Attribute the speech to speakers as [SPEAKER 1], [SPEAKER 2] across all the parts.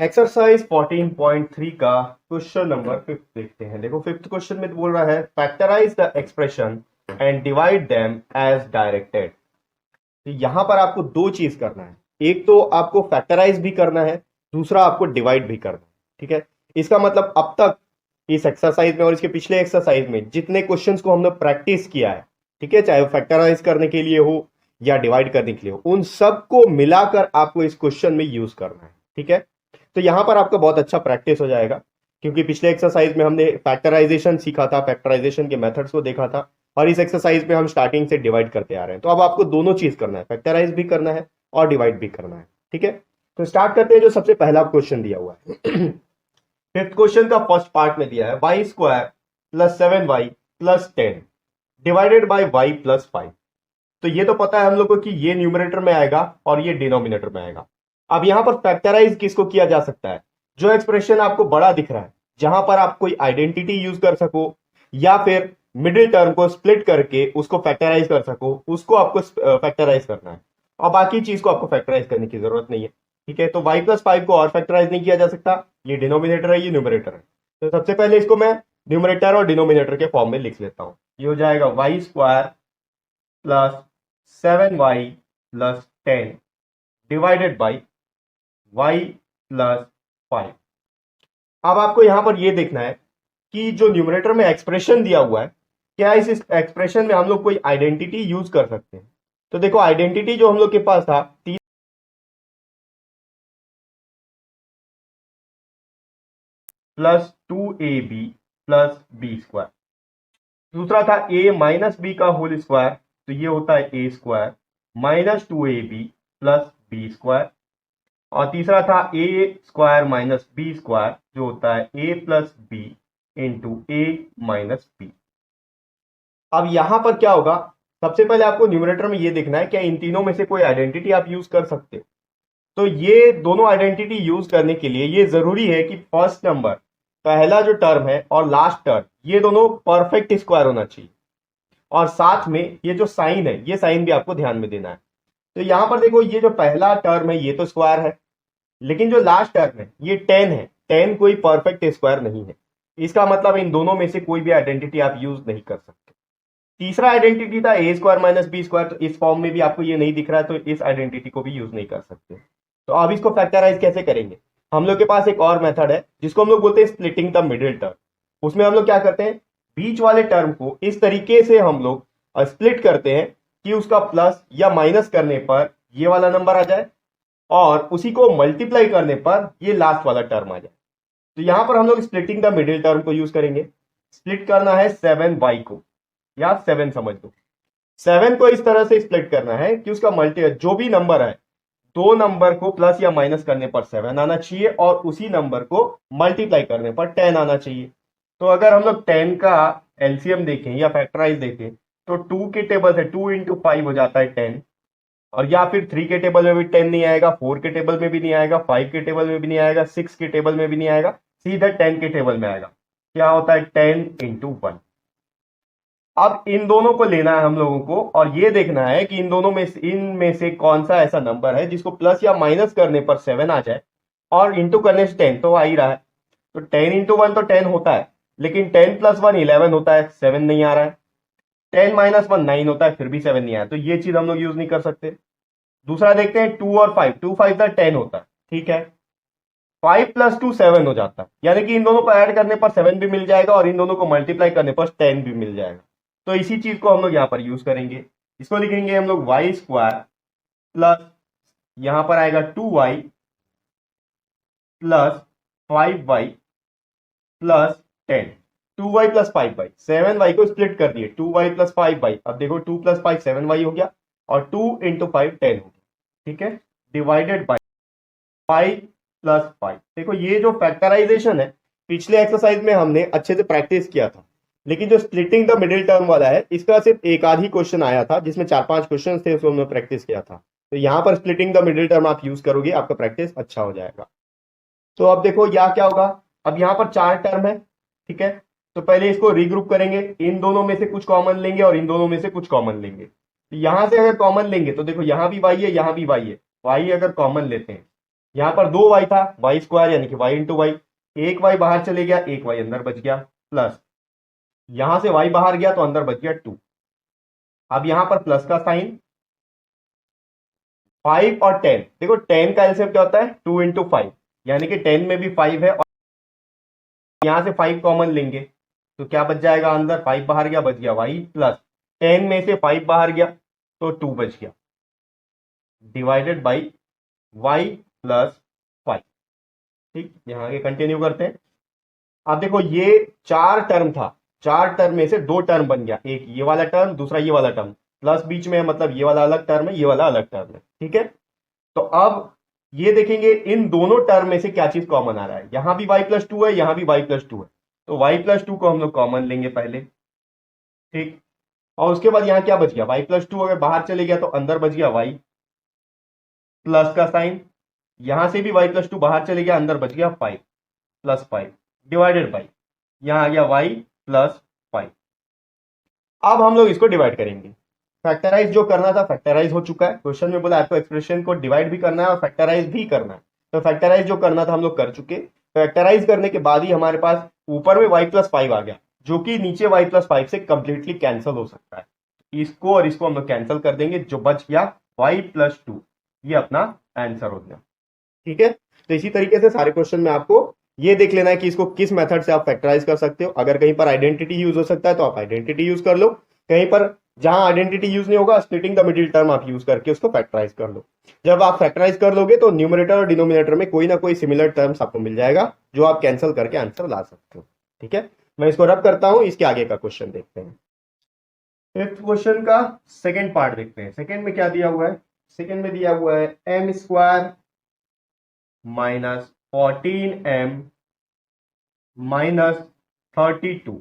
[SPEAKER 1] Exercise 14.3 का question number 5 देखते हैं। देखो 5th क्वेश्चन में बोल रहा है factorise the expression and divide them as directed. तो यहां पर आपको दो चीज करना है, एक तो आपको फैक्टराइज भी करना है, दूसरा आपको डिवाइड भी करना है। ठीक है, इसका मतलब अब तक इस एक्सरसाइज में और इसके पिछले एक्सरसाइज में जितने क्वेश्चंस को हमने प्रैक्टिस किया है, ठीक है, चाहे वो फैक्टराइज करने के लिए हो या डिवाइड करने के लिए हो, उन सबको मिलाकर आपको इस क्वेश्चन में यूज करना है। ठीक है, तो यहां पर आपका बहुत अच्छा प्रैक्टिस हो जाएगा, क्योंकि पिछले एक्सरसाइज में हमने फैक्टराइजेशन सीखा था, फैक्टराइजेशन के मेथड्स को देखा था, और इस एक्सरसाइज में हम स्टार्टिंग से डिवाइड करते आ रहे हैं। तो अब आपको दोनों चीज करना है, फैक्टराइज भी करना है और डिवाइड भी करना है। ठीक है, तो स्टार्ट करते हैं। जो सबसे पहला क्वेश्चन दिया हुआ है 5th क्वेश्चन का फर्स्ट पार्ट में दिया है Y square plus 7y plus 10 divided by Y plus 5। तो ये तो पता है हम लोग को कि ये न्यूमरेटर में आएगा और ये डिनोमिनेटर में आएगा। अब यहां पर फैक्टराइज किसको किया जा सकता है? जो एक्सप्रेशन आपको बड़ा दिख रहा है, जहां पर आप कोई आइडेंटिटी यूज कर सको या फिर मिडिल टर्म को स्प्लिट करके उसको फैक्टराइज कर सको, उसको आपको फैक्टराइज करना है, और बाकी चीज को आपको फैक्टराइज करने की जरूरत नहीं है। ठीक है, तो y प्लस 5 को और फैक्टराइज नहीं किया जा सकता, ये डिनोमिनेटर है, ये न्यूमरेटर है। तो सबसे पहले इसको मैं न्यूमरेटर और डिनोमिनेटर के फॉर्म में लिख लेता हूं। ये हो जाएगा Y square plus 7y plus 10 divided by y plus 5। अब आपको यहां पर यह देखना है कि जो न्यूमरेटर में एक्सप्रेशन दिया हुआ है, क्या इस एक्सप्रेशन में हम लोग कोई आइडेंटिटी यूज कर सकते हैं? तो देखो आइडेंटिटी जो हम लोग के पास था plus 2ab plus B square, दूसरा था a माइनस बी का होल स्क्वायर, तो ये होता है a square minus 2ab plus B square, और तीसरा था a square minus B square, जो होता है a plus B into A minus B. अब यहां पर क्या होगा, सबसे पहले आपको न्यूमरेटर में ये देखना है क्या इन तीनों में से कोई आइडेंटिटी आप यूज कर सकते हो। तो ये दोनों आइडेंटिटी यूज करने के लिए ये जरूरी है कि फर्स्ट नंबर, पहला जो टर्म है और लास्ट टर्म, ये दोनों परफेक्ट स्क्वायर होना चाहिए, और साथ में ये जो साइन है, ये साइन भी आपको ध्यान में देना है। तो यहां पर देखो ये जो पहला टर्म है ये तो स्क्वायर है, लेकिन जो लास्ट टर्म है ये 10 है, 10 कोई परफेक्ट स्क्वायर नहीं है। इसका मतलब इन दोनों में से कोई भी आइडेंटिटी आप यूज नहीं कर सकते। तीसरा आइडेंटिटी था ए स्क्वायर माइनस बी स्क्वायर, तो इस फॉर्म में भी आपको ये नहीं दिख रहा है, तो इस आइडेंटिटी को भी यूज नहीं कर सकते। तो अब इसको फैक्टराइज कैसे करेंगे? हम लोग के पास एक और मेथड है जिसको हम लोग बोलते हैं स्प्लिटिंग द मिडिल टर्म। उसमें हम लोग क्या करते हैं, बीच वाले टर्म को इस तरीके से हम लोग स्प्लिट करते हैं कि उसका प्लस या माइनस करने पर ये वाला नंबर आ जाए, और उसी को मल्टीप्लाई करने पर ये लास्ट वाला टर्म आ जाए। तो यहां पर हम लोग स्प्लिटिंग द मिडिल टर्म को यूज करेंगे। स्प्लिट करना है 7y को, या 7 समझ लो। 7 को इस तरह से स्प्लिट करना है कि उसका मल्टी, जो भी नंबर है, दो नंबर को प्लस या माइनस करने पर 7 आना चाहिए, और उसी नंबर को मल्टीप्लाई करने पर 10 आना चाहिए। तो अगर हम लोग 10 का एलसीएम देखें या फैक्टराइज देखें, तो 2 के टेबल से 2 इंटू 5 हो जाता है 10, और या फिर 3 के टेबल में भी 10 नहीं आएगा, 4 के टेबल में भी नहीं आएगा, 5 के टेबल में भी नहीं आएगा, 6 के टेबल में भी नहीं आएगा, सीधा 10 के टेबल में आएगा। क्या होता है 10 इंटू 1। अब इन दोनों को लेना है हम लोगों को, और ये देखना है कि इनमें से कौन सा ऐसा नंबर है जिसको प्लस या माइनस करने पर 7 आ जाए, और इंटू करने से 10 तो आ ही रहा है। तो 10 इंटू 1 तो 10 होता है, लेकिन 10 प्लस 1 11 होता है, 7 नहीं आ रहा है। 10 माइनस 1 9 होता है, फिर भी 7 नहीं आया, तो ये चीज हम लोग यूज नहीं कर सकते। दूसरा देखते हैं 2 और 5, 2 5 10 होता है, ठीक है। 5 प्लस 2 7 हो जाता है, यानी कि इन दोनों को ऐड करने पर 7 भी मिल जाएगा, और इन दोनों को मल्टीप्लाई करने पर 10 भी मिल जाएगा। तो इसी चीज को हम लोग यहां पर यूज करेंगे। इसको लिखेंगे हम लोग वाई स्क्वायर प्लस, यहां पर आएगा 2y plus 5y plus 10, 2y plus 5y, 7y को स्प्लिट कर दिए, 2y प्लस 5y। अब देखो 2 प्लस 5 7y हो गया, और 2 इंटू 5 10 हो गया, ठीक है, डिवाइडेड बाई 5 प्लस 5। देखो ये जो फैक्टराइजेशन है, पिछले एक्सरसाइज में हमने अच्छे से प्रैक्टिस किया था, लेकिन जो स्प्लिटिंग द मिडिल टर्म वाला है, इसका सिर्फ एक आध ही क्वेश्चन आया था, जिसमें 4-5 क्वेश्चन थे, उसको हमने प्रैक्टिस किया था। तो यहां पर स्प्लिटिंग द मिडिल टर्म आप यूज करोगे, आपका प्रैक्टिस अच्छा हो जाएगा। तो अब देखो यहां क्या होगा, अब यहां पर 4 टर्म है, ठीक है। तो पहले इसको रीग्रुप करेंगे, इन दोनों में से कुछ कॉमन लेंगे और इन दोनों में से कुछ कॉमन लेंगे। तो यहां से अगर कॉमन लेंगे तो देखो यहां भी y है, यहां भी y है, y अगर कॉमन लेते हैं यहाँ पर 2y था, वाई स्क्वायर यानी कि वाई इंटू वाई, एक वाई बाहर चले गया, एक वाई अंदर बच गया, प्लस यहां से वाई बाहर गया तो अंदर बच गया 2। अब यहां पर प्लस का साइन, 5 और 10, देखो 10 का एलसीएम क्या होता है 2 इंटू 5, यानी कि 10 में भी 5 है, और यहां से 5 कॉमन लेंगे तो क्या बच जाएगा, अंदर 5 बाहर गया, बच गया वाई, प्लस 10 में से 5 बाहर गया तो 2 बच गया, डिवाइडेड बाई वाई प्लस 5। ठीक, यहां आगे कंटिन्यू करते हैं। अब देखो ये 4 टर्म था, 4 टर्म में से 2 टर्म बन गया, एक ये वाला टर्म, दूसरा ये वाला टर्म, प्लस बीच में है, मतलब ये वाला अलग टर्म है, ये वाला अलग टर्म है। ठीक है, तो अब ये देखेंगे इन दोनों टर्म में से क्या चीज कॉमन आ रहा है, यहां भी y+2 है, यहां भी y+2 है, तो y+2 को हम लोग कॉमन लेंगे पहले। ठीक, और उसके बाद यहां क्या बच गया, y+2 अगर बाहर चले गया तो अंदर बच गया y, प्लस का साइन, यहां से भी y+2 बाहर चले गया, अंदर बच गया 5, +5, डिवाइडेड बाई, यहां आ गया y प्लस 5। अब हम लोग इसको डिवाइड करेंगे, फैक्टराइज जो करना था फैक्टराइज हो चुका है, क्वेश्चन में बोला आपको एक्सप्रेशन को डिवाइड भी करना है और फैक्टराइज भी करना है, तो फैक्टराइज जो करना था हम लोग कर चुके। फैक्टराइज करने के बाद ही हमारे पास ऊपर में y+5 आ गया, जो कि नीचे y+5 से कंप्लीटली कैंसिल हो सकता है, इसको और इसको हम लोग कैंसिल कर देंगे, जो बच गया y+2, ये अपना आंसर हो गया। ठीक है, तो इसी तरीके से सारे क्वेश्चन में आपको ये देख लेना है कि इसको किस मेथड से आप फैक्टराइज कर सकते हो। अगर कहीं पर आइडेंटिटी यूज हो सकता है तो आप आइडेंटिटी यूज कर लो, कहीं पर जहां आइडेंटिटी यूज नहीं होगा स्प्लिटिंग द मिडिल टर्म आप यूज करके उसको फैक्टराइज कर लो। जब आप फैक्टराइज कर लोगे तो न्यूमरेटर और डिनोमिनेटर में कोई ना कोई सिमिलर टर्म्स आपको मिल जाएगा, जो आप कैंसिल करके आंसर ला सकते हो। ठीक है, मैं इसको रब करता हूं, इसके आगे का क्वेश्चन देखते हैं। फिफ्थ क्वेश्चन का सेकेंड पार्ट देखते हैं। सेकेंड में क्या दिया हुआ है, सेकेंड में दिया हुआ है m² -14m -32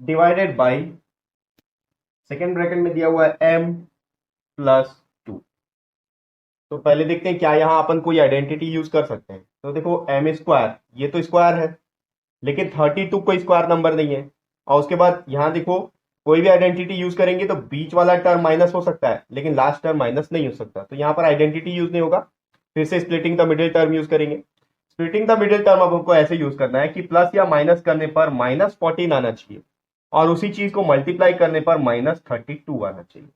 [SPEAKER 1] divided by, second bracket में दिया हुआ है m+2। तो पहले देखते हैं क्या यहां अपन कोई आइडेंटिटी यूज कर सकते हैं। तो देखो m², ये तो स्क्वायर है, लेकिन 32 कोई स्क्वायर नंबर नहीं है, और उसके बाद यहां देखो कोई भी आइडेंटिटी यूज करेंगे तो बीच वाला टर्म माइनस हो सकता है, लेकिन लास्ट टर्म माइनस नहीं हो सकता, तो यहां पर आइडेंटिटी यूज नहीं होगा, फिर से splitting the middle term use करेंगे। स्प्लिटिंग द मिडिल टर्म अब हमको ऐसे यूज करना है कि प्लस या माइनस करने पर -14 आना चाहिए, और उसी चीज को मल्टीप्लाई करने पर -32 आना चाहिए।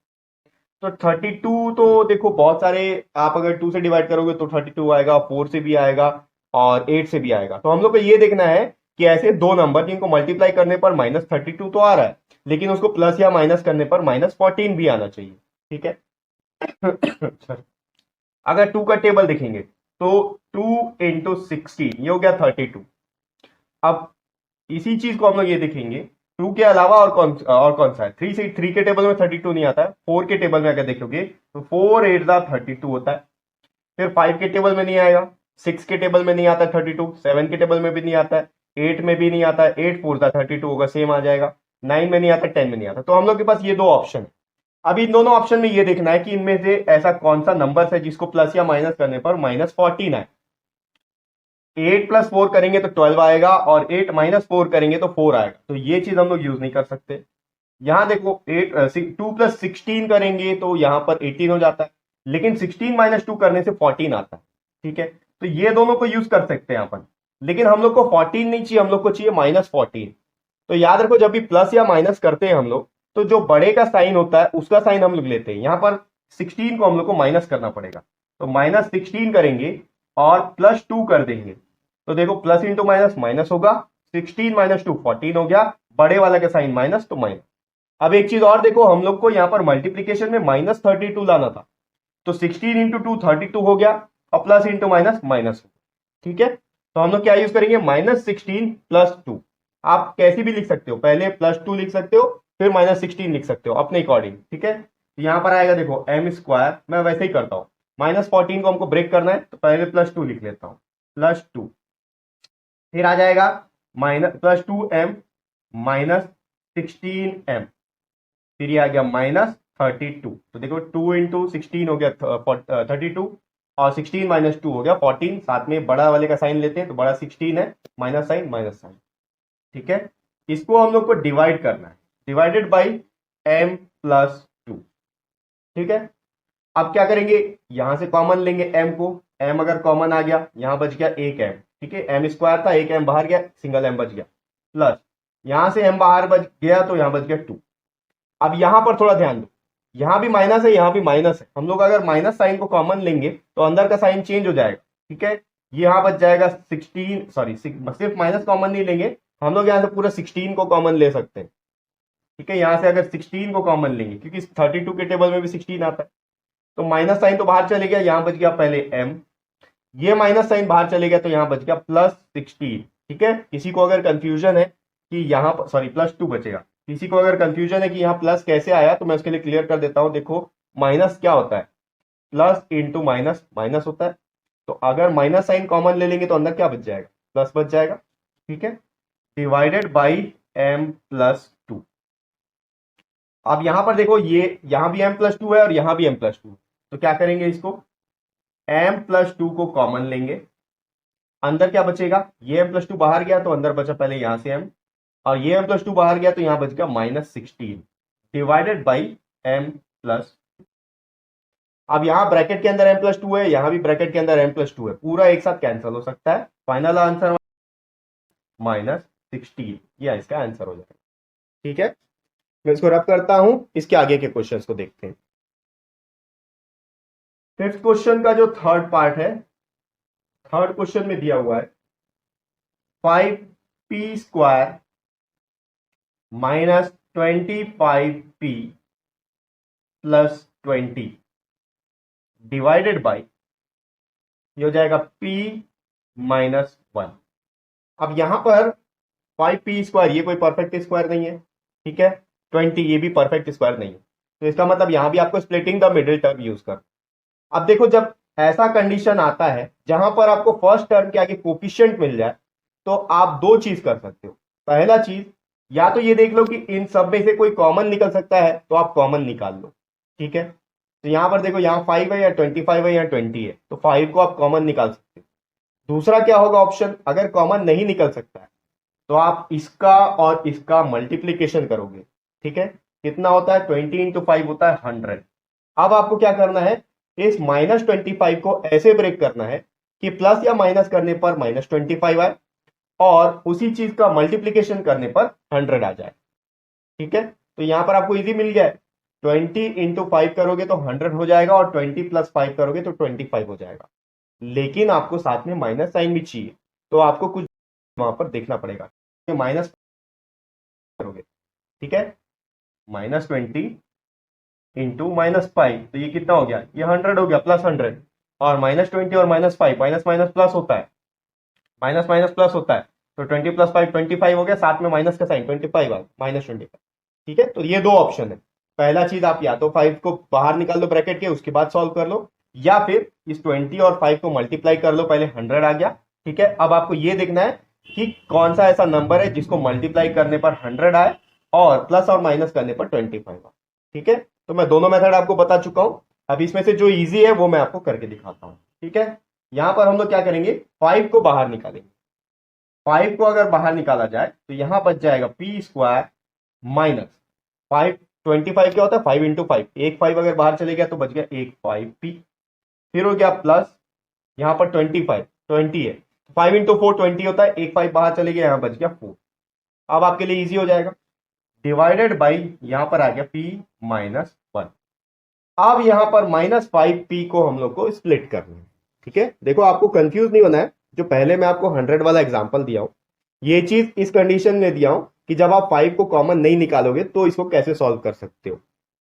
[SPEAKER 1] तो 32 तो देखो बहुत सारे, आप अगर 2 से डिवाइड करोगे तो 32 आएगा, 4 से भी आएगा और 8 से भी आएगा। तो हम लोग को ये देखना है कि ऐसे दो नंबर जिनको मल्टीप्लाई करने पर -32 तो आ रहा है, लेकिन उसको प्लस या माइनस करने पर -14 भी आना चाहिए। ठीक है अगर 2 का टेबल देखेंगे तो 2 इंटू 16 ये हो गया 32। अब इसी चीज को हम लोग ये देखेंगे, 2 के अलावा और कौन सा है, 3 से 3 के टेबल में 32 नहीं आता है, 4 के टेबल में अगर देखोगे तो 4 8 32 होता है, फिर 5 के टेबल में नहीं आएगा, 6 के टेबल में नहीं आता 32, 7 के टेबल में भी नहीं आता है, 8 में भी नहीं आता है, 8 4 32 होगा, सेम आ जाएगा, 9 में नहीं आता, 10 में नहीं आता। तो हम लोग के पास ये दो ऑप्शन है। अब इन दोनों ऑप्शन में ये देखना है कि इनमें से ऐसा कौन सा नंबर है जिसको प्लस या माइनस करने पर -14 आए। 8 + 4 करेंगे तो 12 आएगा, और 8 - 4 करेंगे तो 4 आएगा, तो ये चीज हम लोग यूज नहीं कर सकते। यहां देखो 2 + 16 करेंगे तो यहां पर 18 हो जाता है, लेकिन 16 - 2 करने से 14 आता है। ठीक है, तो ये दोनों को यूज कर सकते हैं अपन, लेकिन हम लोग को 14 नहीं चाहिए, हम लोग को चाहिए -14। तो याद रखो जब भी प्लस या माइनस करते हैं हम लोग, तो जो बड़े का साइन होता है उसका साइन हम लोग लेते हैं, यहां पर 16 को हम लोग को माइनस करना पड़ेगा, तो -16 करेंगे और +2 कर देंगे, तो देखो प्लस इंटू माइनस माइनस होगा, 16 - 2 14 हो गया, बड़े वाला का साइन माइनस तो माइनस। अब एक चीज और देखो, हम लोग को यहां पर मल्टीप्लीकेशन में -32 लाना था, तो 16 इंटू 2 32 हो गया, और प्लस इंटू माइनस माइनस हो गया। ठीक है, तो हम लोग क्या यूज करेंगे, -16 + 2। आप कैसी भी लिख सकते हो, पहले +2 लिख सकते हो, फिर -16 लिख सकते हो अपने अकॉर्डिंग। ठीक है, तो यहां पर आएगा देखो m², मैं वैसे ही करता हूं, -14 को हमको ब्रेक करना है तो पहले +2 लिख लेता हूं, +2, फिर आ जाएगा +2m -16m, फिर ये आ गया -32। तो देखो 2 इंटू 16 हो गया 32, और 16 - 2 हो गया 14, साथ में बड़ा वाले का साइन लेते हैं, तो बड़ा 16 है, माइनस साइन माइनस साइन। ठीक है, इसको हम लोग को डिवाइड करना है, डिवाइडेड बाई m + 2। ठीक है, अब क्या करेंगे, यहां से कॉमन लेंगे m को, m अगर कॉमन आ गया यहां बच गया एक m, ठीक है, m स्क्वायर था, एक m बाहर गया, सिंगल m बच गया, प्लस यहां से m बाहर बच गया तो यहां बच गया 2। अब यहां पर थोड़ा ध्यान दो, यहां भी माइनस है यहां भी माइनस है, हम लोग अगर माइनस साइन को कॉमन लेंगे तो अंदर का साइन चेंज हो जाएगा, ठीक है, यहां बच जाएगा 16, सॉरी सिर्फ माइनस कॉमन नहीं लेंगे हम लोग, यहां से पूरा 16 को कॉमन ले सकते हैं, ठीक है, यहां से अगर 16 को कॉमन लेंगे क्योंकि 32 के टेबल में भी 16 आता है, तो माइनस साइन तो बाहर चले गया, यहां बच गया पहले m, ये माइनस साइन बाहर चले गया तो यहां बच गया +16, ठीक है। किसी को अगर कंफ्यूजन है कि यहां पर, सॉरी +2 बचेगा, किसी को अगर कंफ्यूजन है कि यहाँ प्लस कैसे आया तो मैं उसके लिए क्लियर कर देता हूं। देखो माइनस क्या होता है, प्लस इंटू माइनस माइनस होता है, तो अगर माइनस साइन कॉमन ले लेंगे तो अंदर क्या बच जाएगा, प्लस बच जाएगा, ठीक है, डिवाइडेड बाई m+2। अब यहां पर देखो ये यहां भी m+2 है और यहां भी m+2 है, तो क्या करेंगे, इसको m+2 को कॉमन लेंगे, अंदर क्या बचेगा, ये m+2 बाहर गया तो अंदर बचा पहले यहां से m, और ये m+2 बाहर गया तो यहां बच गया -16 डिवाइडेड बाई m+। अब यहां ब्रैकेट के अंदर m+2 है, यहां भी ब्रैकेट के अंदर m+2 है, पूरा एक साथ कैंसिल हो सकता है, फाइनल आंसर -16, यह इसका आंसर हो जाएगा, ठीक है। मैं इसको रब करता हूं, इसके आगे के क्वेश्चंस को देखते हैं। फिफ्थ क्वेश्चन का जो थर्ड पार्ट है, थर्ड क्वेश्चन में दिया हुआ है 5p² -25p + 20 डिवाइडेड बाई, ये हो जाएगा p -1। अब यहां पर 5p², ये कोई परफेक्ट स्क्वायर नहीं है, ठीक है, 20 ये भी परफेक्ट स्क्वायर नहीं है, तो इसका मतलब यहां भी आपको splitting the middle term use कर। अब देखो जब ऐसा कंडीशन आता है जहां पर आपको फर्स्ट टर्म के आगे कोफिशिएंट मिल जाए तो आप दो चीज कर सकते हो। पहला चीज, या तो ये देख लो कि इन सब में से कोई कॉमन निकल सकता है तो आप कॉमन निकाल लो, ठीक है, तो यहां पर देखो यहाँ 5 है या 25 है या 20 है, तो 5 को आप कॉमन निकाल सकते हो। दूसरा क्या होगा ऑप्शन, अगर कॉमन नहीं निकल सकता है तो आप इसका और इसका मल्टीप्लीकेशन करोगे, ठीक है, कितना होता है 20 × 5 होता है 100। अब आपको क्या करना है, इस -25 को ऐसे ब्रेक करना है कि प्लस या माइनस करने पर -25 आए और उसी चीज का मल्टीप्लीकेशन करने पर 100 आ जाए, ठीक है, तो यहां पर आपको इजी मिल गया है, 20 × 5 करोगे तो 100 हो जाएगा और 20 + 5 करोगे तो 25 हो जाएगा, लेकिन आपको साथ में माइनस साइन भी चाहिए, तो आपको कुछ वहां पर देखना पड़ेगा, माइनस करोगे, ठीक है, -20 इंटू -5, तो ये कितना हो गया, ये 100 हो गया, +100, और -20 और -5, माइनस माइनस प्लस होता है, माइनस माइनस प्लस होता है, तो 20 + 5 25 हो गया, साथ में माइनस का साइन 25 आ -25, ठीक है, तो ये दो ऑप्शन है। पहला चीज आप या तो 5 को बाहर निकाल लो ब्रैकेट के, उसके बाद सॉल्व कर लो, या फिर इस 20 और 5 को मल्टीप्लाई कर लो, पहले 100 आ गया, ठीक है। अब आपको ये देखना है कि कौन सा ऐसा नंबर है जिसको मल्टीप्लाई करने पर 100 आए और प्लस और माइनस करने पर 25 आए, ठीक है। तो मैं दोनों मेथड आपको बता चुका हूं, अब इसमें से जो इजी है वो मैं आपको करके दिखाता हूं, ठीक है। यहां पर हम लोग क्या करेंगे, 5 को बाहर निकालेंगे, 5 को अगर बाहर निकाला जाए तो यहां बच जाएगा p² -5, 25 क्या होता है 5 × 5, एक 5 अगर बाहर चले गया तो बच गया एक 5p, फिर हो गया प्लस यहां पर 25 20 है, 5 × 4 20 होता है, एक 5 बाहर चले गया, यहां बच गया 4। अब आपके लिए इजी हो जाएगा, डिवाइडेड बाई यहां पर आ गया p -1। अब यहां पर -5p को हम लोग को स्प्लिट करना है, ठीक है। देखो आपको कंफ्यूज नहीं होना है, जो पहले मैं आपको 100 वाला एग्जांपल दिया हूं, ये चीज इस कंडीशन में दिया हूं कि जब आप 5 को कॉमन नहीं निकालोगे तो इसको कैसे सॉल्व कर सकते हो,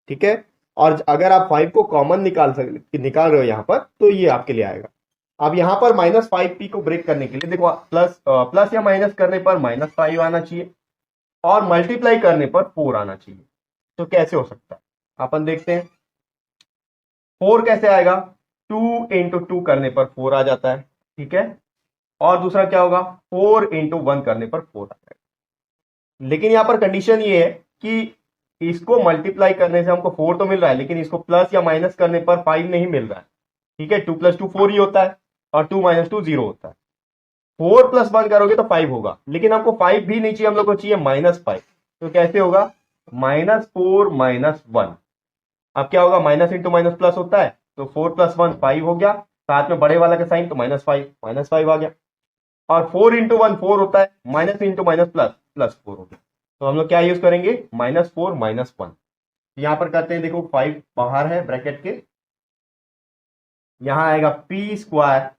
[SPEAKER 1] ठीक है। और अगर आप 5 को कॉमन निकाल रहे हो यहां पर तो ये आपके लिए आएगा। अब यहां पर -5p को ब्रेक करने के लिए देखो प्लस या माइनस करने पर -5 आना चाहिए और मल्टीप्लाई करने पर 4 आना चाहिए, तो कैसे हो सकता है अपन देखते हैं। 4 कैसे आएगा, 2 × 2 करने पर 4 आ जाता है, ठीक है, और दूसरा क्या होगा 4 × 1 करने पर 4 आ जाएगा। लेकिन यहां पर कंडीशन ये है कि इसको मल्टीप्लाई करने से हमको 4 तो मिल रहा है, लेकिन इसको प्लस या माइनस करने पर 5 नहीं मिल रहा है, ठीक है, 2 + 2 4 ही होता है और 2 - 2 0 होता है। 4 + 1 करोगे तो 5 होगा, लेकिन हमको 5 भी नहीं चाहिए, हम लोग को चाहिए -5, तो कैसे होगा -4 - 1। अब क्या होगा, माइनस इंटू माइनस प्लस होता है, तो 4 + 1 5 हो गया, साथ में बड़े वाला का साइन तो -5 आ गया। और 4 × 1 4 होता है, माइनस इंटू माइनस प्लस +4 हो गया। तो हम लोग क्या यूज करेंगे, -4 -1। यहां पर करते हैं, देखो 5 बाहर है ब्रैकेट के, यहां आएगा p²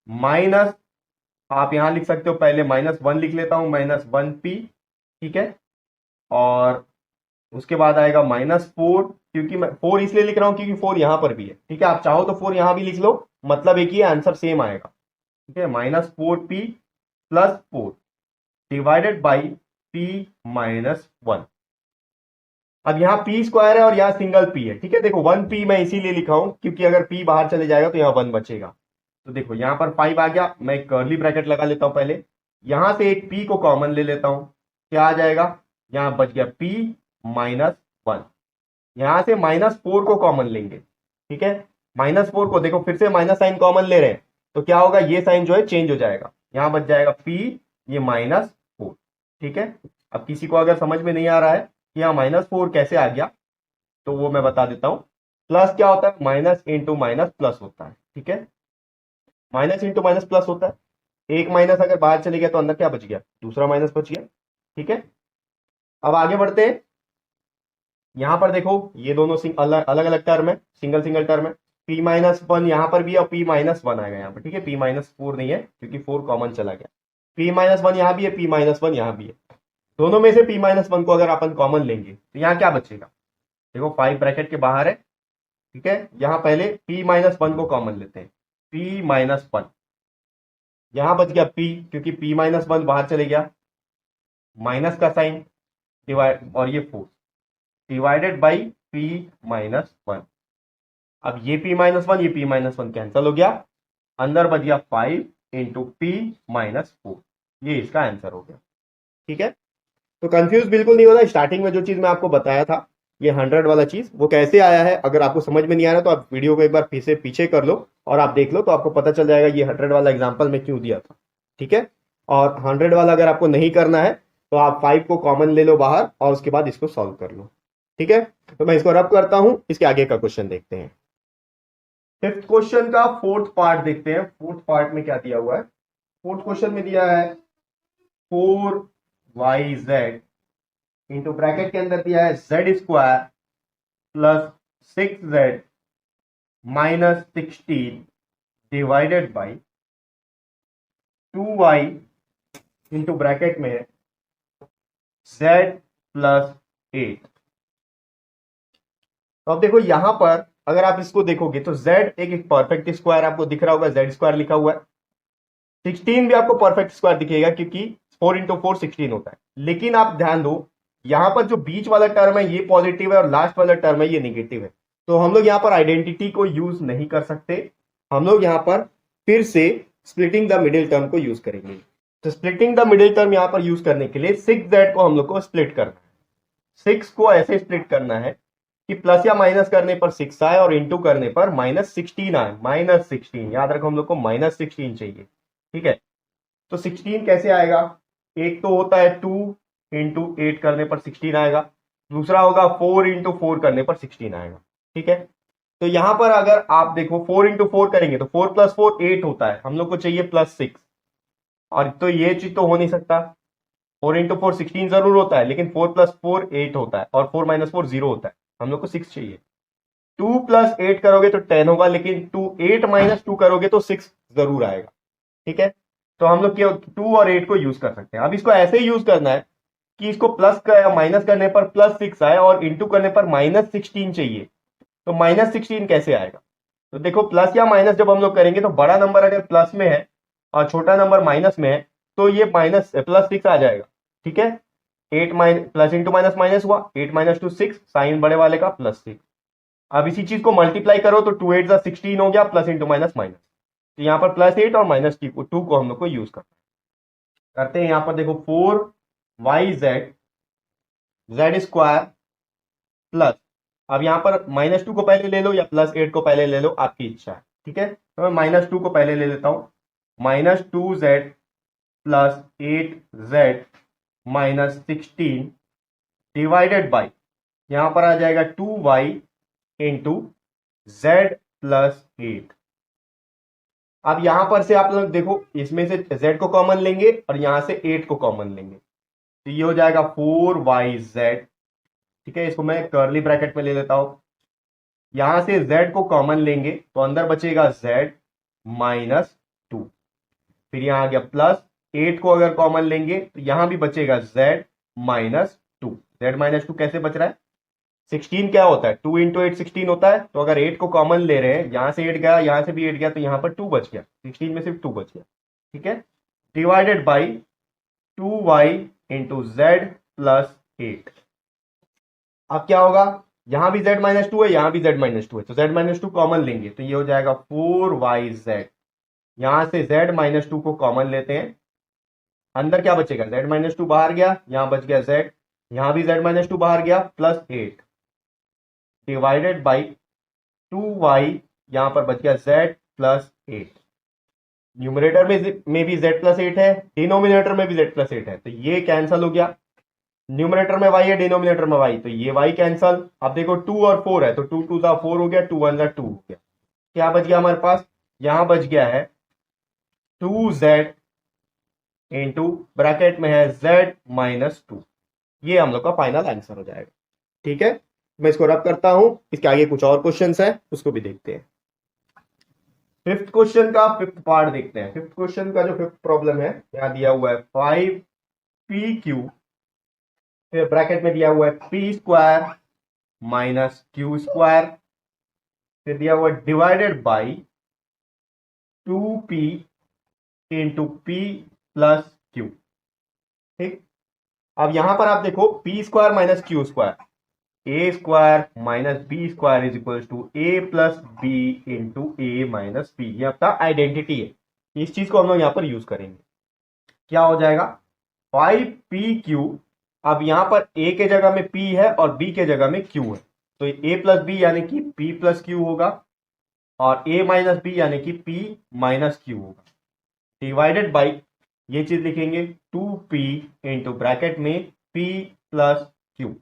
[SPEAKER 1] माइनस, आप यहां लिख सकते हो, पहले -1 लिख लेता हूं, -1p, ठीक है। और उसके बाद आएगा -4, क्योंकि मैं 4 इसलिए लिख रहा हूं क्योंकि 4 यहां पर भी है, ठीक है। आप चाहो तो 4 यहां भी लिख लो, मतलब एक ही आंसर सेम आएगा, ठीक है। -4p + 4 divided by p-1। अब यहाँ p² है और यहाँ सिंगल p है, ठीक है। देखो 1p मैं इसीलिए लिखा हूं क्योंकि अगर p बाहर चले जाएगा तो यहाँ 1 बचेगा। तो देखो यहाँ पर 5 आ गया, मैं एक कर्ली ब्रैकेट लगा लेता हूं पहले, यहां से एक p को कॉमन ले लेता हूं, क्या आ जाएगा, यहाँ बच गया p-1। यहां से -4 को कॉमन लेंगे, ठीक है। -4 को देखो फिर से माइनस साइन कॉमन ले रहे हैं, तो क्या होगा, ये साइन जो है चेंज हो जाएगा, यहां बच जाएगा p, ये -4, ठीक है। अब किसी को अगर समझ में नहीं आ रहा है कि यहाँ -4 कैसे आ गया, तो वो मैं बता देता हूं। प्लस क्या होता है, माइनस इंटू माइनस प्लस होता है, ठीक है। माइनस इंटू माइनस प्लस होता है, एक माइनस अगर बाहर चले गया तो अंदर क्या बच गया, दूसरा माइनस बच गया, ठीक है। अब आगे बढ़ते हैं, यहां पर देखो ये दोनों अलग अलग टर्म है, सिंगल सिंगल टर्म है। p-1 यहां पर भी है और p-1 आएगा यहाँ पर, ठीक है। p-4 नहीं है क्योंकि 4 कॉमन चला गया, p-1 यहां भी है, p-1 यहां भी है। दोनों में से p-1 को अगर अपन कॉमन लेंगे तो यहाँ क्या बचेगा, देखो 5 ब्रैकेट के बाहर है, ठीक है। यहां पहले p-1 को कॉमन लेते हैं, p-1 यहां बच गया p, क्योंकि p-1 बाहर चले गया, माइनस का साइन डिवाइड, और ये 4 डिवाइडेड बाई p-1। अब ये p-1 ये p-1 कैंसिल हो गया, अंदर बच गया 5 × p-4, ये इसका आंसर हो गया, ठीक है। तो कंफ्यूज बिल्कुल नहीं होना, स्टार्टिंग में जो चीज मैं आपको बताया था, ये 100 वाला चीज वो कैसे आया है, अगर आपको समझ में नहीं आ रहा तो आप वीडियो को एक बार फिर से पीछे कर लो और आप देख लो, तो आपको पता चल जाएगा ये 100 वाला एग्जाम्पल मैं क्यों दिया था, ठीक है। और 100 वाला अगर आपको नहीं करना है तो आप 5 को कॉमन ले लो बाहर और उसके बाद इसको सॉल्व कर लो, ठीक है। तो मैं इसको रब करता हूं, इसके आगे का क्वेश्चन देखते हैं। 5th क्वेश्चन का 4th पार्ट देखते हैं। 4th पार्ट में क्या दिया हुआ है, 4th क्वेश्चन में दिया है 4yz इंटू ब्रैकेट के अंदर दिया है z² + 6z -16 divided by 2y into bracket में z + 8। तो अब देखो यहां पर अगर आप इसको देखोगे तो z एक परफेक्ट स्क्वायर आपको दिख रहा होगा, z² लिखा हुआ है, 16 भी आपको परफेक्ट स्क्वायर दिखेगा क्योंकि 4 × 4 16 होता है। लेकिन आप ध्यान दो, यहां पर जो बीच वाला टर्म है ये पॉजिटिव है और लास्ट वाला टर्म है ये निगेटिव है, तो हम लोग यहां पर आइडेंटिटी को यूज नहीं कर सकते, हम लोग यहां पर फिर से स्प्लिटिंग द मिडिल टर्म को यूज करेंगे। तो स्प्लिटिंग द मिडिल टर्म यहां पर यूज करने के लिए 6z को हम लोग को स्प्लिट करना है। 6 को ऐसे स्प्लिट करना है कि प्लस या माइनस करने पर 6 आए और इंटू करने पर -16 आए, -16, याद रखो हम लोग को -16 चाहिए, ठीक है। तो 16 कैसे आएगा, एक तो होता है 2 × 8 करने पर 16 आएगा, दूसरा होगा 4 × 4 करने पर 16 आएगा, ठीक है। तो यहां पर अगर आप देखो 4 × 4 करेंगे तो 4 + 4 8 होता है, हम लोग को चाहिए +6, और तो ये चीज तो हो नहीं सकता, 4 × 4 16 जरूर होता है, लेकिन 4 + 4 8 होता है और 4 - 4 0 होता है, हम लोग को 6 चाहिए। 2 + 8 करोगे तो 10 होगा, लेकिन 8 - 2 करोगे तो 6 जरूर आएगा, ठीक है। तो हम लोग 2 और 8 को यूज कर सकते हैं। अब इसको ऐसे ही यूज करना है कि इसको प्लस माइनस करने पर +6 आए और इंटू करने पर -16 चाहिए, तो -16 कैसे आएगा, तो देखो प्लस या माइनस जब हम लोग करेंगे तो बड़ा नंबर अगर प्लस में है और छोटा नंबर माइनस में है तो ये +6 आ जाएगा, ठीक है। 8 प्लस इंटू माइनस माइनस हुआ, 8 - 2 6, साइन बड़े वाले का +6। अब इसी चीज को मल्टीप्लाई करो तो 2 8 16 हो गया, प्लस इंटू माइनस माइनस, तो यहाँ पर +8 और -2 को हम लोग को यूज करते हैं। यहाँ पर देखो 4yz z² प्लस, अब यहाँ पर -2 को पहले ले लो या +8 को पहले ले लो, आपकी इच्छा है, ठीक है। तो मैं -2 को पहले ले लेता हूं, -2z + 8z -16 डिवाइडेड बाई, यहां पर आ जाएगा 2y × z प्लस 8। अब यहां पर से आप लोग देखो, इसमें से z को कॉमन लेंगे और यहां से 8 को कॉमन लेंगे, तो ये हो जाएगा 4yz। ठीक है, इसको मैं कर्ली ब्रैकेट में ले लेता हूं। यहां से z को कॉमन लेंगे तो अंदर बचेगा z माइनस 2। फिर यहां आ गया प्लस 8 को अगर कॉमन लेंगे तो यहां भी बचेगा z माइनस 2। z माइनस 2 कैसे बच रहा है? 16 क्या होता है? 2 इंटू 8 16 होता है। तो अगर 8 को कॉमन ले रहे हैं, यहां से 8 गया, यहां से भी 8 गया, तो यहां पर 2 बच गया। 16 में सिर्फ 2 बच गया। ठीक है, divided by 2y into Z plus 8। अब क्या होगा? यहां भी z माइनस 2 है, यहां भी z माइनस 2 है, तो z माइनस 2 कॉमन लेंगे तो ये हो जाएगा 4yz। यहां से z माइनस 2 को कॉमन लेते हैं, अंदर क्या बचेगा? z माइनस 2 बाहर गया, यहां बच गया z, यहां भी z माइनस 2 बाहर गया, प्लस 8 डिवाइडेड बाई 2y, यहां पर बच गया z प्लस 8। न्यूमरेटर में भी z प्लस 8 है, डिनोमिनेटर में भी z प्लस 8 है, तो ये कैंसल हो गया। न्यूमरेटर में y है, डिनोमिनेटर में y, तो ये y कैंसल। अब देखो 2 और 4 है, तो 2 2 सा 4 हो गया, 2 1 सा 2 हो गया। क्या बच गया हमारे पास? यहां बच गया है 2z इंटू ब्रैकेट में है z माइनस 2। ये हम लोग का फाइनल आंसर हो जाएगा। ठीक है, मैं इसको रब करता हूं, इसके आगे कुछ और क्वेश्चंस है, उसको भी देखते हैं। फिफ्थ क्वेश्चन का फिफ्थ पार्ट देखते हैं। फिफ्थ क्वेश्चन का जो फिफ्थ प्रॉब्लम है, यहां दिया हुआ है 5pq, फिर ब्रैकेट में दिया हुआ है p square minus Q square, फिर दिया हुआ है divided by 2p into p plus Q. ठीक, अब यहां पर आप देखो p square minus Q square, A square minus B square is equal to A plus B into A minus B. ये आपका आइडेंटिटी है, इस चीज को हम लोग यहां पर यूज करेंगे। क्या हो जाएगा? 5pq। अब यहां पर a के जगह में p है और b के जगह में q है, तो a प्लस बी यानी कि p प्लस q होगा, और a माइनस बी यानी कि p माइनस q होगा, डिवाइडेड बाई ये चीज लिखेंगे 2p इंटू ब्रैकेट में p plus q।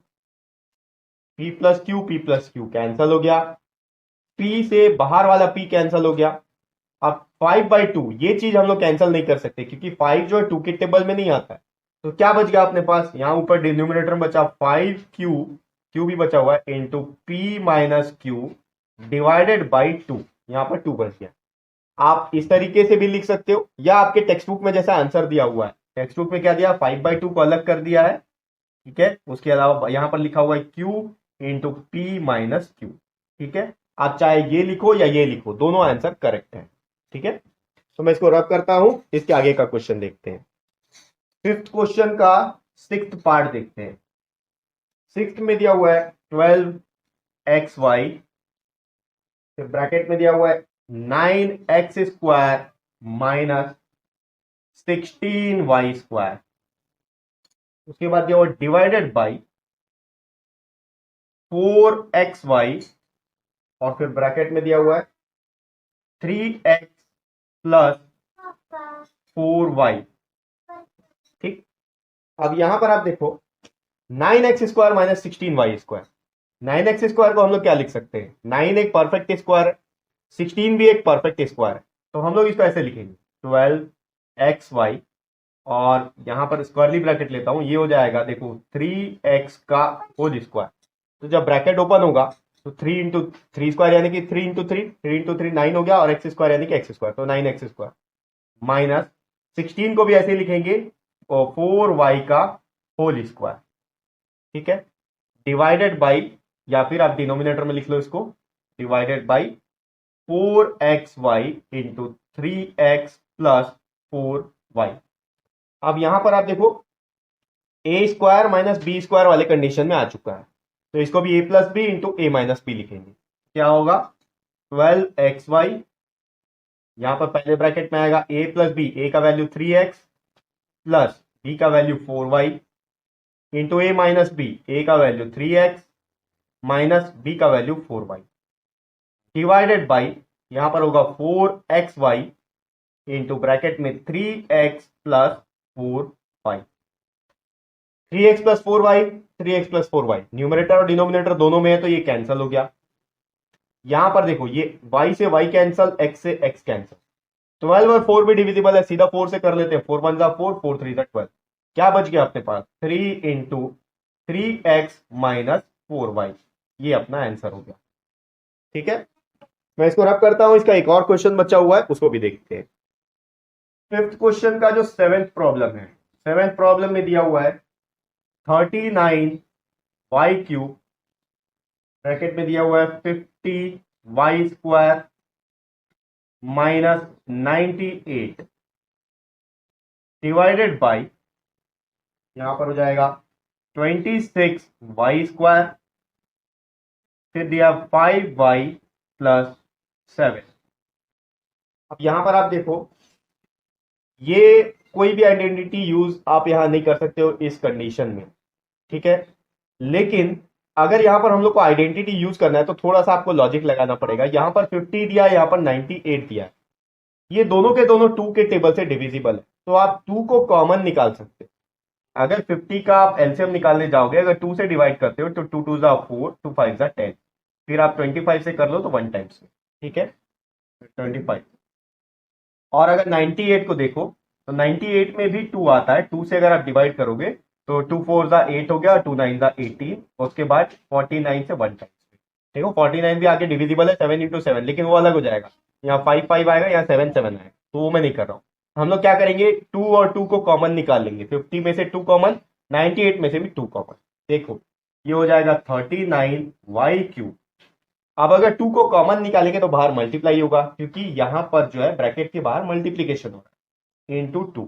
[SPEAKER 1] p plus Q cancel हो गया, p से बाहर वाला p कैंसल हो गया। अब 5/2 ये चीज हम लोग कैंसिल नहीं कर सकते, क्योंकि 5 जो है 2 के टेबल में नहीं आता है। तो क्या बच गया अपने पास? यहां ऊपर डिनोमिनेटर में बचा 5q, q भी बचा हुआ है, into p minus Q divided by 2। यहां पर 2 बच गया। आप इस तरीके से भी लिख सकते हो, या आपके टेक्स्ट बुक में जैसा आंसर दिया हुआ है, टेक्स्ट बुक में क्या दिया? 5/2 को अलग कर दिया है। ठीक है, उसके अलावा यहां पर लिखा हुआ है q into p minus Q. ठीक है, आप चाहे ये लिखो या ये लिखो, दोनों आंसर करेक्ट है। ठीक है, तो मैं इसको रब करता हूं, इसके आगे का क्वेश्चन देखते हैं। फिफ्थ क्वेश्चन का सिक्स्थ पार्ट देखते हैं। सिक्स्थ में दिया हुआ है 12xy, फिर ब्रैकेट में दिया हुआ है 9x square minus 16y square, उसके बाद दिया हुआ डिवाइडेड बाई 4xy, और फिर ब्रैकेट में दिया हुआ है 3x प्लस 4y। ठीक, अब यहां पर आप देखो 9x square minus 16y square, 9x square को हम लोग क्या लिख सकते हैं? 9 एक परफेक्ट स्क्वायर है, 16 भी एक परफेक्ट स्क्वायर है, तो हम लोग इसको ऐसे लिखेंगे 12xy, और यहां पर स्क्वायरली ब्रैकेट लेता हूं, ये हो जाएगा देखो 3x का होल स्क्वायर। तो जब ब्रैकेट ओपन होगा तो 3 इंटू 3 स्क्वायर यानी कि 3 इंटू 3, 3 इंटू 3 9 हो गया, और एक्स स्क्वायर यानी कि एक्स स्क्वायर, तो 9x स्क्वायर माइनस 16 को भी ऐसे ही लिखेंगे, और 4y का होल स्क्वायर। ठीक है, डिवाइडेड बाई, या फिर आप डिनोमिनेटर में लिख लो इसको, divided by 4xy into 3x plus 4y। अब यहां पर आप देखो A square minus B square वाले कंडीशन में आ चुका है, तो इसको भी a plus B into A minus B लिखेंगे। क्या होगा? 12xy, यहां पर पहले ब्रैकेट में आएगा a प्लस बी, ए का वैल्यू 3x प्लस बी का value 4y into A minus B, ए का वैल्यू 3x माइनस बी का वैल्यू 4y, डिवाइडेड बाई यहां पर होगा 4xy इंटू ब्रैकेट में 3x plus 4y। 3x plus 4y, 3x plus 4y, numerator और denominator दोनों में है, तो ये कैंसिल हो गया। यहां पर देखो ये y से y कैंसल, x से x कैंसल, 12 और 4 भी डिविजिबल है, सीधा 4 से कर लेते हैं, 4 1 जा 4, 4 3 जा 12, क्या बच गया अपने पास 3 इंटू 3x माइनस 4y, ये अपना आंसर हो गया। ठीक है, मैं इसको रब करता हूं, इसका एक और क्वेश्चन बचा हुआ है, उसको भी देखते हैं। फिफ्थ क्वेश्चन का जो सेवेंथ प्रॉब्लम है, सेवेंथ प्रॉब्लम में दिया हुआ है 39y क्यूब, ब्रैकेट में दिया हुआ है 50y square minus 98 divided by, यहां पर हो जाएगा 26y स्क्वायर, फिर दिया 5y प्लस 7। अब यहां पर आप देखो, ये कोई भी आइडेंटिटी यूज आप यहां नहीं कर सकते हो इस कंडीशन में, ठीक है। लेकिन अगर यहां पर हम लोग को आइडेंटिटी यूज करना है तो थोड़ा सा आपको लॉजिक लगाना पड़ेगा। यहां पर 50 दिया है, यहां पर 98 दिया है, ये दोनों के दोनों 2 के टेबल से डिविजिबल है, तो आप 2 को कॉमन निकाल सकते हो। अगर 50 का आप एलसीएम निकालने जाओगे, अगर 2 से डिवाइड करते हो तो 2 2 जा 4, 2 5 जा 10, फिर आप 25 से कर लो तो 1 टाइम्स में, ठीक है 25। और अगर 98 को देखो तो 98 में भी 2 आता है, 2 से अगर आप डिवाइड करोगे तो 2 4 जा 8 हो गया, 2 9 जा 18, उसके बाद 49 से 1 टाइम्स में। देखो 49 भी आगे डिविजिबल है 7 इंटू 7, लेकिन वो अलग हो जाएगा, यहाँ 5 5 आएगा, यहाँ 7 7 आएगा, तो वो मैं नहीं कर रहा हूँ। हम लोग क्या करेंगे, 2 और 2 को कॉमन निकाल लेंगे, 50 में से 2 कॉमन, 98 में से भी 2 कॉमन। देखो ये हो जाएगा 39y क्यूब। अब अगर 2 को कॉमन निकालेंगे तो बाहर मल्टीप्लाई होगा, क्योंकि यहां पर जो है ब्रैकेट के बाहर मल्टीप्लीकेशन हो रहा है, इंटू 2।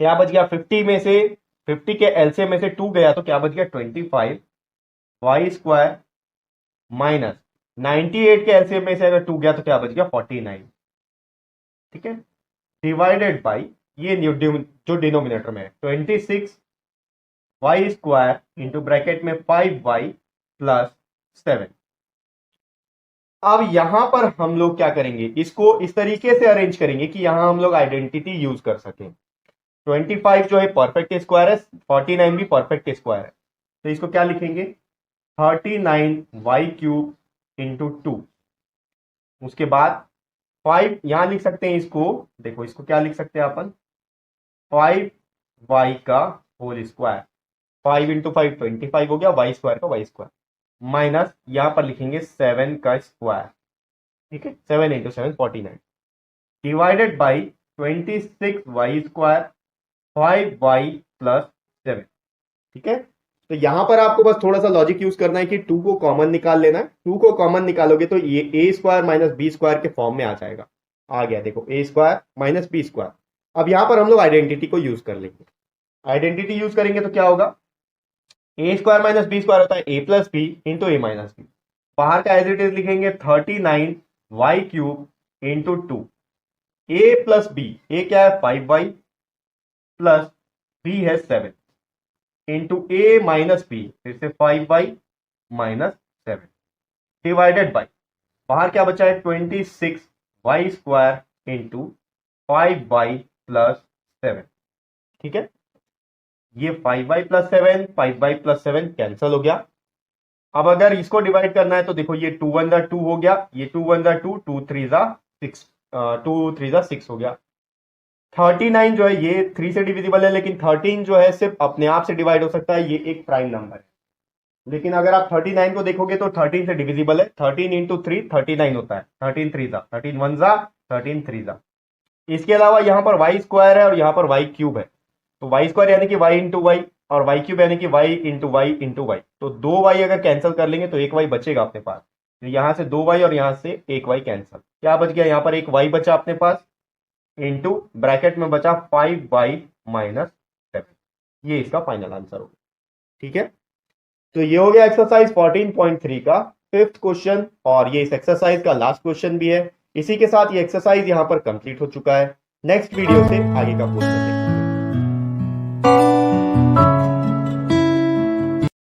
[SPEAKER 1] क्या बच गया 50 में से, 50 के एलसीएम में से 2 गया तो क्या बच गया 25y स्क्वायर माइनस 98 के एलसीएम में से अगर 2 गया तो क्या बच गया 49, ठीक है, डिवाइडेड बाई ये जो डिनोमिनेटर में है 26y स्क्वायर इंटू ब्रैकेट में 5y प्लस 7। अब यहां पर हम लोग क्या करेंगे, इसको इस तरीके से अरेंज करेंगे कि यहां हम लोग आइडेंटिटी यूज कर सकें। 25 जो है परफेक्ट स्क्वायर है, 49 भी परफेक्ट स्क्वायर है, तो इसको क्या लिखेंगे 39y क्यूब इंटू 2, उसके बाद 5 यहां लिख सकते हैं इसको, देखो इसको क्या लिख सकते हैं अपन 5y का होल स्क्वायर, 5 इंटू 5 25 हो गया, y स्क्वायर का y स्क्वायर, माइनस यहां पर लिखेंगे 7 का स्क्वायर, ठीक है 7 into 7 49, divided by 26y square 5y plus 7, ठीक है। तो यहां पर आपको बस थोड़ा सा लॉजिक यूज करना है कि 2 को कॉमन निकाल लेना है, 2 को कॉमन निकालोगे तो ये ए स्क्वायर माइनस बी स्क्वायर के फॉर्म में आ जाएगा, आ गया देखो A square minus B square. अब यहां पर हम लोग आइडेंटिटी को यूज कर लेंगे, आइडेंटिटी यूज करेंगे तो क्या होगा, ए स्क्वायर माइनस बी स्क्वायर होता है ए plus B into A minus B, बाहर का एज इट इज लिखेंगे 39y क्यूब इंटू 2, ए प्लस बी, ए क्या है 5y प्लस बी है 7 इंटू ए माइनस बी, फिर से 5y माइनस 7, डिवाइडेड बाई बाहर क्या बचा है 26y square into 5y plus 7, ठीक है। ये 5y plus 7, 5y plus 7 cancel हो गया। अब अगर इसको डिवाइड करना है तो देखो ये 2 1 जा 2 हो गया, ये 2 1 जा 2, 2 3 जा 6, 2 3 जा 6 हो गया। 39 जो है ये 3 से डिविजिबल है, लेकिन 13 जो है सिर्फ अपने आप से डिवाइड हो सकता है, ये एक प्राइम नंबर है। लेकिन अगर आप 39 को देखोगे तो 13 से डिविजिबल है, 13 इंटू 3 39 होता है, 13 3 जा 13 1 जा 13 3 जा। इसके अलावा यहां पर y स्क्वायर है और यहां पर y क्यूब है, तो y स्क्वायर यानी कि y इंटू वाई और y क्यूब यानी कि y into Y into Y, तो 2y अगर कैंसिल कर लेंगे तो 1y बचेगा अपने पास, तो यहां से 2y और यहां से 1y कैंसिल, क्या बच गया यहां पर एक y बचा अपने पास इंटू ब्रैकेट में बचा 5y माइनस 7, ये इसका फाइनल आंसर होगा, ठीक है। तो ये हो गया एक्सरसाइज 14.3 का फिफ्थ क्वेश्चन, और ये इस एक्सरसाइज का लास्ट क्वेश्चन भी है। इसी के साथ ये एक्सरसाइज यहां पर कंप्लीट हो चुका है। नेक्स्ट वीडियो से आगे का क्वेश्चन